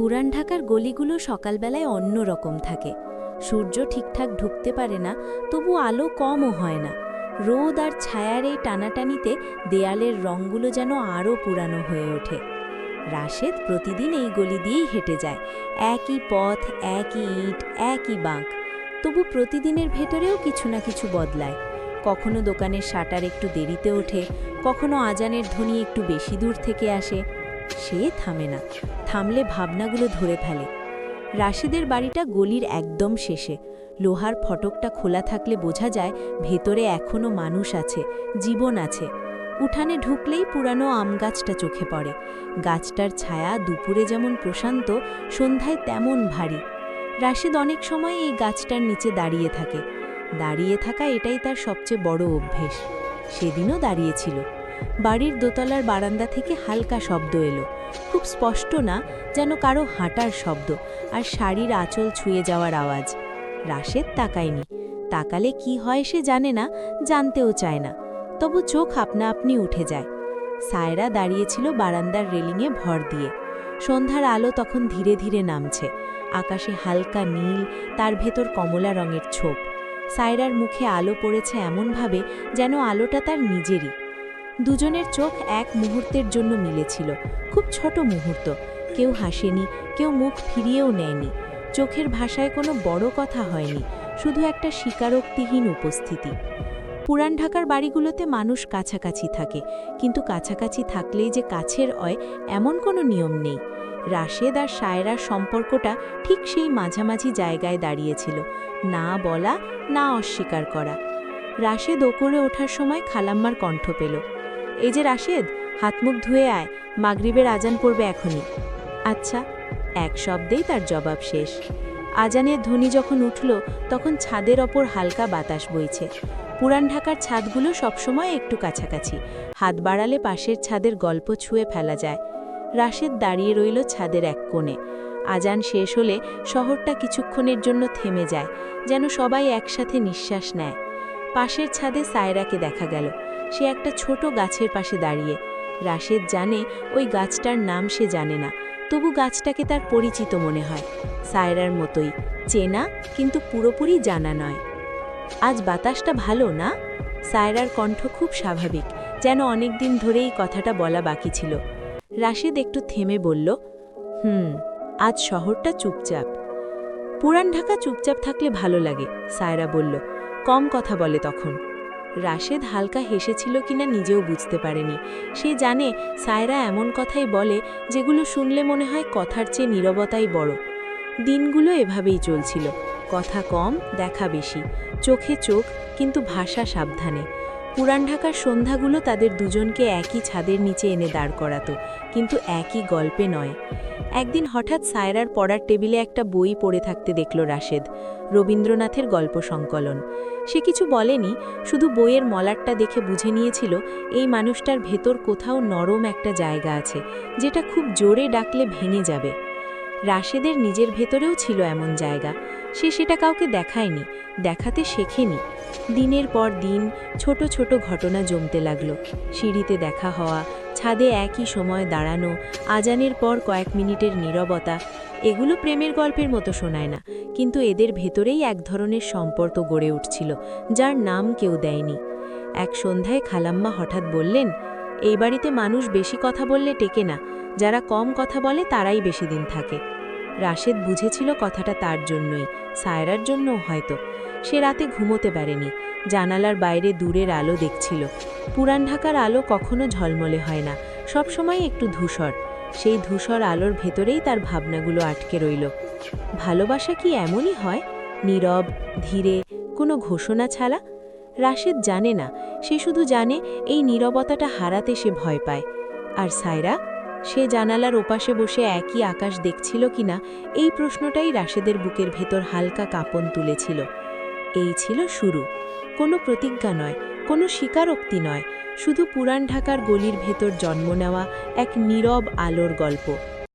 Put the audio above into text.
পুরান ঢাকার গলিগুলো সকালবেলায় অন্য রকম থাকে। সূর্য ঠিকঠাক ঢুকতে পারে না, তবু আলো কমও হয় না। রোদ আর ছায়ার এই টানাটানিতে দেয়ালের রঙগুলো যেন আরও পুরানো হয়ে ওঠে। রাশেদ প্রতিদিন এই গলি দিয়েই হেঁটে যায়। একই পথ, একই ইট, একই বাঁক। তবু প্রতিদিনের ভেতরেও কিছু না কিছু বদলায়। কখনো দোকানের শাটার একটু দেরিতে ওঠে, কখনো আজানের ধ্বনি একটু বেশি দূর থেকে আসে। সে থামে না, থামলে ভাবনাগুলো ধরে ফেলে। রাশেদের বাড়িটা গলির একদম শেষে। লোহার ফটকটা খোলা থাকলে বোঝা যায় ভেতরে এখনো মানুষ আছে, জীবন আছে। উঠানে ঢুকলেই পুরানো আম গাছটা চোখে পড়ে। গাছটার ছায়া দুপুরে যেমন প্রশান্ত, সন্ধ্যায় তেমন ভারী। রাশেদ অনেক সময় এই গাছটার নিচে দাঁড়িয়ে থাকে। দাঁড়িয়ে থাকা এটাই তার সবচেয়ে বড় অভ্যেস। সেদিনও দাঁড়িয়েছিল। বাড়ির দোতলার বারান্দা থেকে হালকা শব্দ এলো, খুব স্পষ্ট না, যেন কারো হাঁটার শব্দ আর শাড়ির আঁচল ছুঁয়ে যাওয়ার আওয়াজ। রাশেদ তাকায়নি। তাকালে কি হয় সে জানে না, জানতেও চায় না। তবু চোখ আপনা আপনি উঠে যায়। সায়রা দাঁড়িয়েছিল বারান্দার রেলিংয়ে ভর দিয়ে। সন্ধ্যার আলো তখন ধীরে ধীরে নামছে। আকাশে হালকা নীল, তার ভেতর কমলা রঙের ছোপ। সায়রার মুখে আলো পড়েছে এমনভাবে যেন আলোটা তার নিজেরই। দুজনের চোখ এক মুহূর্তের জন্য মিলেছিল, খুব ছোট মুহূর্ত। কেউ হাসেনি, কেউ মুখ ফিরিয়েও নেয়নি। চোখের ভাষায় কোনো বড় কথা হয়নি, শুধু একটা স্বীকারোক্তিহীন উপস্থিতি। পুরান ঢাকার বাড়িগুলোতে মানুষ কাছাকাছি থাকে, কিন্তু কাছাকাছি থাকলেই যে কাছের হয় এমন কোনো নিয়ম নেই। রাশেদ আর সায়রার সম্পর্কটা ঠিক সেই মাঝামাঝি জায়গায় দাঁড়িয়েছিল, না বলা, না অস্বীকার করা। রাশেদ ওপরে ওঠার সময় খালাম্মার কণ্ঠ পেল, এই যে রাশেদ, হাত মুখ ধুয়ে আয়, মাগরিবের আজান পড়বে এখনই। আচ্ছা, এক শব্দেই তার জবাব শেষ। আজানের ধ্বনি যখন উঠল, তখন ছাদের ওপর হালকা বাতাস বইছে। পুরান ঢাকার ছাদগুলো সবসময় একটু কাছাকাছি, হাত বাড়ালে পাশের ছাদের গল্প ছুঁয়ে ফেলা যায়। রাশেদ দাঁড়িয়ে রইল ছাদের এক কোণে। আজান শেষ হলে শহরটা কিছুক্ষণের জন্য থেমে যায়, যেন সবাই একসাথে নিঃশ্বাস নেয়। পাশের ছাদে সায়রাকে দেখা গেল। সে একটা ছোট গাছের পাশে দাঁড়িয়ে। রাশেদ জানে ওই গাছটার নাম সে জানে না, তবু গাছটাকে তার পরিচিত মনে হয়। সায়রার মতোই চেনা, কিন্তু পুরোপুরি জানা নয়। আজ বাতাসটা ভালো না? সায়রার কণ্ঠ খুব স্বাভাবিক, যেন অনেক দিন ধরেই কথাটা বলা বাকি ছিল। রাশেদ একটু থেমে বলল, আজ শহরটা চুপচাপ। পুরান ঢাকা চুপচাপ থাকলে ভালো লাগে, সায়রা বলল। কম কথা বলে তখন। রাশেদ হালকা হেসেছিল কিনা নিজেও বুঝতে পারেনি। সে জানে সায়রা এমন কথাই বলে যেগুলো শুনলে মনে হয় কথার চেয়ে নীরবতাই বড়। দিনগুলো এভাবেই চলছিল, কথা কম, দেখা বেশি, চোখে চোখ, কিন্তু ভাষা সাবধানে। পুরান ঢাকার সন্ধ্যাগুলো তাদের দুজনকে একই ছাদের নিচে এনে দাঁড় করাতো, কিন্তু একই গল্পে নয়। একদিন হঠাৎ সায়রার পড়ার টেবিলে একটা বই পড়ে থাকতে দেখল রাশেদ, রবীন্দ্রনাথের গল্প সংকলন। সে কিছু বলেনি, শুধু বইয়ের মলাটটা দেখে বুঝে নিয়েছিল এই মানুষটার ভেতর কোথাও নরম একটা জায়গা আছে, যেটা খুব জোরে ডাকলে ভেঙে যাবে। রাশেদের নিজের ভেতরেও ছিল এমন জায়গা, সে সেটা কাউকে দেখায়নি, দেখাতে শেখেনি। দিনের পর দিন ছোট ছোট ঘটনা জমতে লাগলো। সিঁড়িতে দেখা হওয়া, ছাদে একই সময় দাঁড়ানো, আজানের পর কয়েক মিনিটের নীরবতা। এগুলো প্রেমের গল্পের মতো শোনায় না, কিন্তু এদের ভেতরেই এক ধরনের সম্পর্ক গড়ে উঠছিল, যার নাম কেউ দেয়নি। এক সন্ধ্যায় খালাম্মা হঠাৎ বললেন, এই বাড়িতে মানুষ বেশি কথা বললে টেকে না, যারা কম কথা বলে তারাই বেশি দিন থাকে। রাশেদ বুঝেছিল কথাটা তার জন্যই, সায়রার জন্যও হয়তো। সে রাতে ঘুমোতে পারেনি, জানালার বাইরে দূরের আলো দেখছিল। পুরান ঢাকার আলো কখনো ঝলমলে হয় না, সবসময় একটু ধূসর। সেই ধূসর আলোর ভেতরেই তার ভাবনাগুলো আটকে রইল। ভালোবাসা কি এমনই হয়, নীরব, ধীরে, কোনো ঘোষণা ছাড়া? রাশেদ জানে না, সে শুধু জানে এই নীরবতাটা হারাতে সে ভয় পায়। আর সায়রা, সে জানালার ওপাশে বসে একই আকাশ দেখছিল কিনা, এই প্রশ্নটাই রাশেদের বুকের ভেতর হালকা কাঁপন তুলেছিল। এই ছিল শুরু, কোনো প্রতিজ্ঞা নয়, কোনো স্বীকারোক্তি নয়, শুধু পুরান ঢাকার গলির ভেতর জন্ম নেওয়া এক নীরব আলোর গল্প।